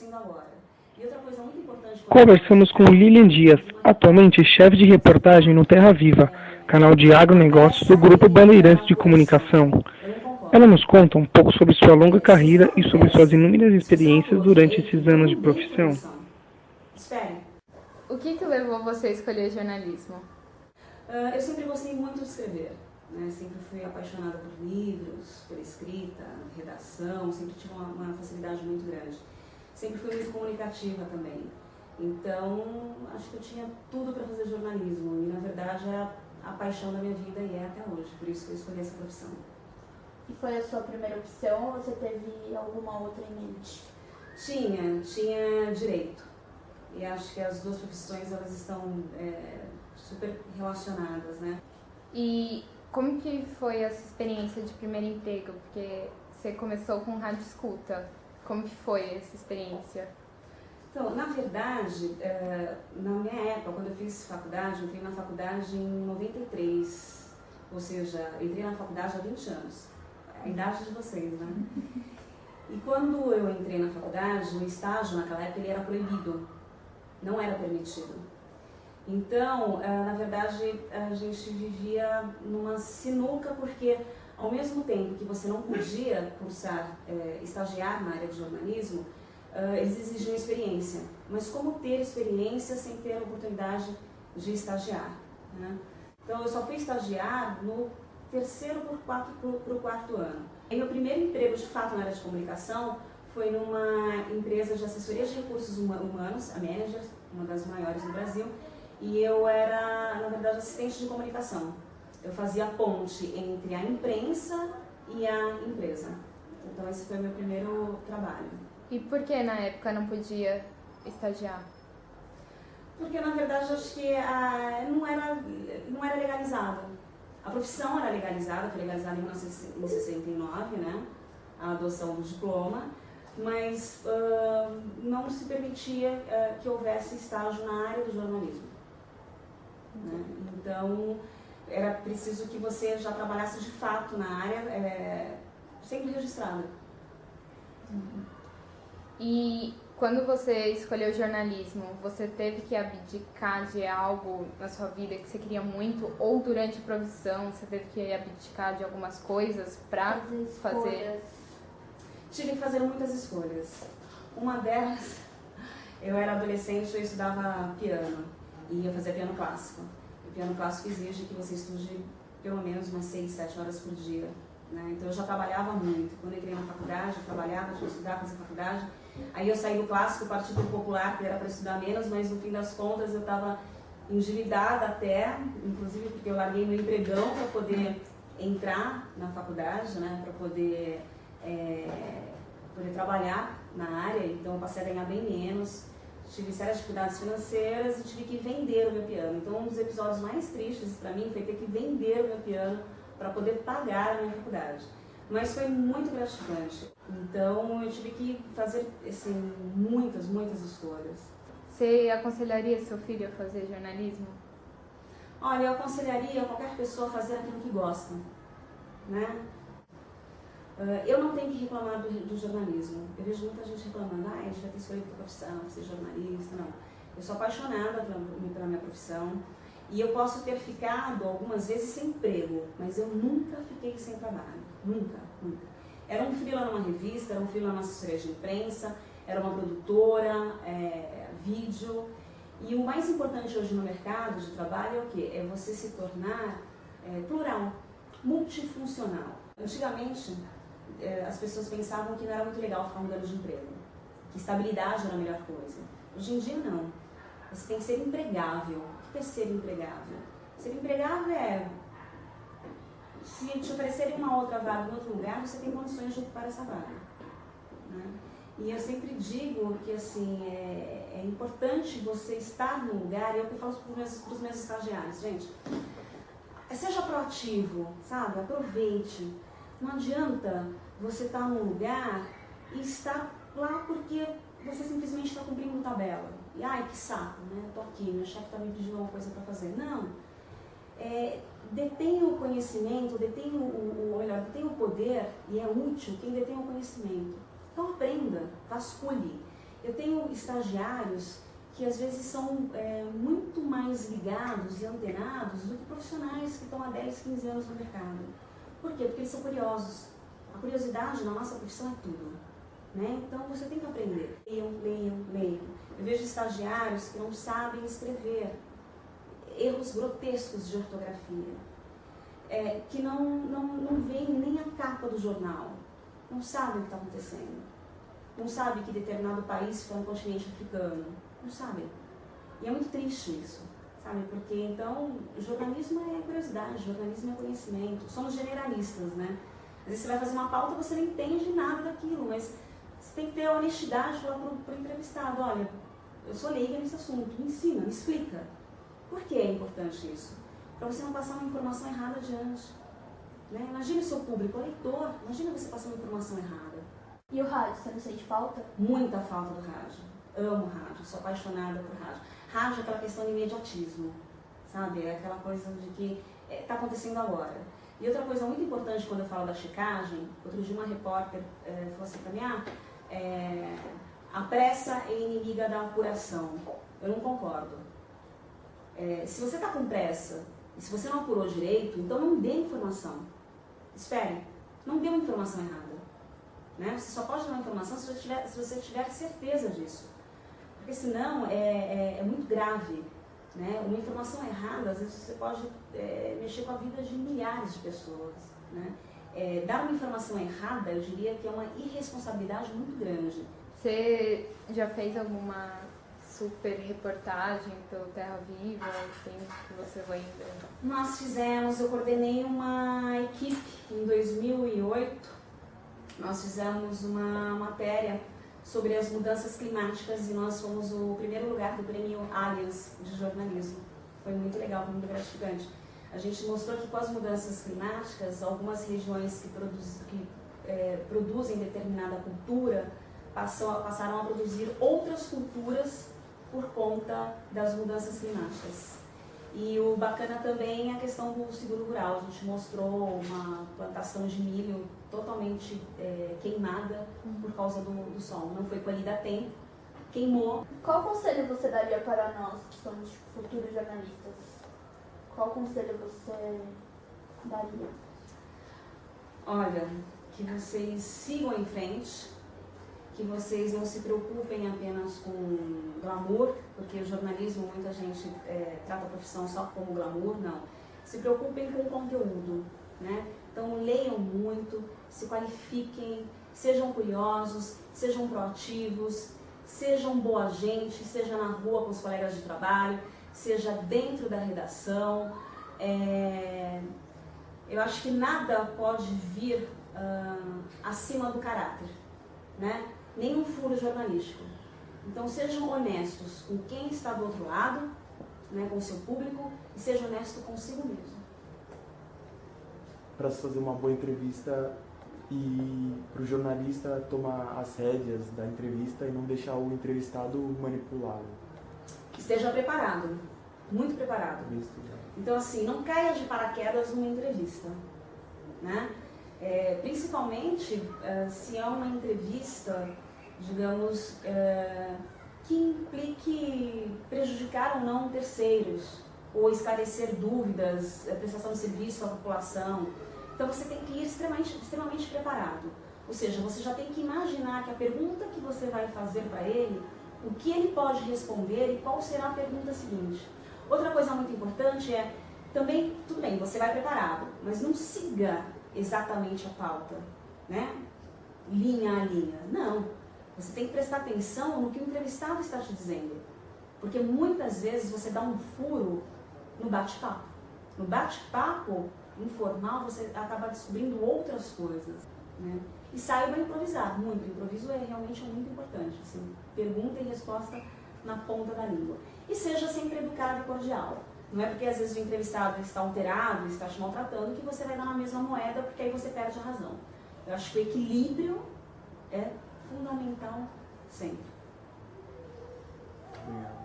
acontecendo agora. E outra coisa muito importante... Conversamos com Lilian Dias, atualmente chefe de reportagem no Terra Viva, canal de agronegócios do Grupo Bandeirantes de Comunicação. Ela nos conta um pouco sobre sua longa carreira e sobre suas inúmeras experiências durante esses anos de profissão. O que levou você a escolher jornalismo? Eu sempre gostei muito de escrever, né? Sempre fui apaixonada por livros, por escrita, redação, sempre tive uma facilidade muito grande. Sempre fui muito comunicativa também. Então, acho que eu tinha tudo para fazer jornalismo e, na verdade, era a paixão da minha vida e é até hoje, por isso que eu escolhi essa profissão. E foi a sua primeira opção ou você teve alguma outra em mente? Tinha direito. E acho que as duas profissões, elas estão super relacionadas, né? E como que foi essa experiência de primeiro emprego? Porque você começou com rádio escuta. Como que foi essa experiência? Então, na verdade, na minha época, quando eu fiz faculdade, eu entrei na faculdade em 93. Ou seja, entrei na faculdade há 20 anos. A idade de vocês, né? E quando eu entrei na faculdade, o estágio naquela época ele era proibido. Não era permitido. Então, na verdade, a gente vivia numa sinuca, porque ao mesmo tempo que você não podia cursar, estagiar na área de jornalismo, eles exigiam experiência. Mas como ter experiência sem ter a oportunidade de estagiar, né? Então, eu só fui estagiar no terceiro para o quarto ano. E meu primeiro emprego, de fato, na área de comunicação, foi numa empresa de assessoria de recursos humanos, a Manager, uma das maiores do Brasil, e eu era, na verdade, assistente de comunicação. Eu fazia ponte entre a imprensa e a empresa. Então esse foi o meu primeiro trabalho. E por que na época não podia estagiar? Porque, na verdade, acho que não era legalizado. A profissão era legalizada, foi legalizada em 1969, né? A adoção do diploma. Mas não se permitia que houvesse estágio na área do jornalismo. Né? Então, era preciso que você já trabalhasse de fato na área, sempre registrada. E quando você escolheu jornalismo, você teve que abdicar de algo na sua vida que você queria muito? Ou durante a profissão você teve que abdicar de algumas coisas para fazer? Tive que fazer muitas escolhas. Uma delas, eu era adolescente, eu estudava piano e eu fazia piano clássico. O piano clássico exige que você estude pelo menos umas 6, 7 horas por dia, né? Então eu já trabalhava muito. Quando eu entrei na faculdade, eu trabalhava, tinha que estudar, fazer faculdade. Aí eu saí do clássico, parti para o popular, que era para estudar menos, mas no fim das contas eu estava endividada até, inclusive porque eu larguei meu empregão para poder entrar na faculdade, né? Para poder trabalhar na área, então eu passei a ganhar bem menos, tive sérias dificuldades financeiras e tive que vender o meu piano. Então um dos episódios mais tristes para mim foi ter que vender o meu piano para poder pagar a minha faculdade. Mas foi muito gratificante. Então eu tive que fazer assim, muitas escolhas. Você aconselharia seu filho a fazer jornalismo? Olha, eu aconselharia qualquer pessoa a fazer aquilo que gosta, né? Eu não tenho que reclamar do jornalismo. Eu vejo muita gente reclamando, a gente vai ter escolhido a profissão, ser jornalista. Não. Eu sou apaixonada pela minha profissão e eu posso ter ficado algumas vezes sem emprego, mas eu nunca fiquei sem trabalho. Nunca. Era um freela numa revista, era um freela numa assessoria de imprensa, era uma produtora, vídeo. E o mais importante hoje no mercado de trabalho é o quê? É você se tornar plural, multifuncional. Antigamente, as pessoas pensavam que não era muito legal ficar mudando de emprego, que estabilidade era a melhor coisa. Hoje em dia, não. Você tem que ser empregável. O que é ser empregável? Ser empregável é, se te oferecerem uma outra vaga em outro lugar, você tem condições de ocupar essa vaga, né? E eu sempre digo que assim, é importante você estar no lugar, e é o que eu falo para os meus estagiários, gente, seja proativo, sabe? Aproveite. Não adianta você estar num lugar e estar lá porque você simplesmente está cumprindo tabela. E ai, que saco, né? Tô aqui, meu chefe está me pedindo uma coisa para fazer. Não. Detém o conhecimento, detém o poder, e é útil quem detém o conhecimento. Então aprenda, vasculhe. Eu tenho estagiários que às vezes são muito mais ligados e antenados do que profissionais que estão há 10, 15 anos no mercado. Por quê? Porque eles são curiosos. A curiosidade na nossa profissão é tudo, né? Então você tem que aprender. Leiam, leiam, leiam. Eu vejo estagiários que não sabem escrever, erros grotescos de ortografia, que não veem nem a capa do jornal, não sabem o que está acontecendo, não sabem que determinado país fica no continente africano, não sabem. E é muito triste isso, sabe? Porque então, jornalismo é curiosidade, jornalismo é conhecimento, somos generalistas, né? Às vezes você vai fazer uma pauta e você não entende nada daquilo, mas você tem que ter a honestidade de falar para o entrevistado, olha, eu sou leiga nesse assunto, me ensina, me explica. Por que é importante isso? Para você não passar uma informação errada adiante. Né? Imagina o seu público, o leitor, imagina você passar uma informação errada. E o rádio, você não sente falta? Muita falta do rádio. Amo rádio, sou apaixonada por rádio. Rádio é aquela questão de imediatismo, sabe? É aquela coisa de que está acontecendo agora. E outra coisa muito importante quando eu falo da checagem, outro dia uma repórter falou assim para mim, a pressa é inimiga da apuração. Eu não concordo. Se você está com pressa e se você não apurou direito, então não dê informação. Espere, não dê uma informação errada. Né? Você só pode dar uma informação se você tiver certeza disso. Porque senão é muito grave. Né? Uma informação errada, às vezes você pode mexer com a vida de milhares de pessoas. Né? Dar uma informação errada, eu diria que é uma irresponsabilidade muito grande. Você já fez alguma super reportagem pelo Terra Viva, assim, que você lembra? Nós fizemos, eu coordenei uma equipe em 2008, nós fizemos uma matéria sobre as mudanças climáticas e nós fomos o primeiro lugar do prêmio Alias de jornalismo. Foi muito legal, foi muito gratificante. A gente mostrou que com as mudanças climáticas, algumas regiões que produzem determinada cultura passaram a produzir outras culturas por conta das mudanças climáticas. E o bacana também é a questão do seguro rural. A gente mostrou uma plantação de milho totalmente queimada por causa do sol. Não foi colhida a tempo, queimou. Qual conselho você daria para nós que somos futuros jornalistas? Qual conselho você daria? Olha, que vocês sigam em frente, que vocês não se preocupem apenas com glamour, porque o jornalismo, muita gente trata a profissão só como glamour, não. Se preocupem com o conteúdo, né? Então leiam muito, se qualifiquem, sejam curiosos, sejam proativos, sejam boa gente, seja na rua com os colegas de trabalho, seja dentro da redação. Eu acho que nada pode vir acima do caráter, né? Nenhum furo jornalístico. Então sejam honestos com quem está do outro lado, né, com o seu público, e seja honesto consigo mesmo. Para se fazer uma boa entrevista e para o jornalista tomar as rédeas da entrevista e não deixar o entrevistado manipulado. Que esteja preparado, muito preparado. Então assim, não caia de paraquedas numa entrevista, né? Principalmente se é uma entrevista, digamos, que implique prejudicar ou não terceiros, ou esclarecer dúvidas, prestação de serviço à população. Então você tem que ir extremamente preparado. Ou seja, você já tem que imaginar que a pergunta que você vai fazer para ele, o que ele pode responder e qual será a pergunta seguinte. Outra coisa muito importante também, tudo bem, você vai preparado, mas não siga exatamente a pauta, né? Linha a linha. Não. Você tem que prestar atenção no que o entrevistado está te dizendo. Porque muitas vezes você dá um furo no bate-papo. No bate-papo informal você acaba descobrindo outras coisas, né? E saiba improvisar, muito. O improviso realmente muito importante. Assim, pergunta e resposta na ponta da língua. E seja sempre educado e cordial. Não é porque às vezes o entrevistado está alterado, está te maltratando, que você vai dar na mesma moeda, porque aí você perde a razão. Eu acho que o equilíbrio é fundamental sempre. Obrigado.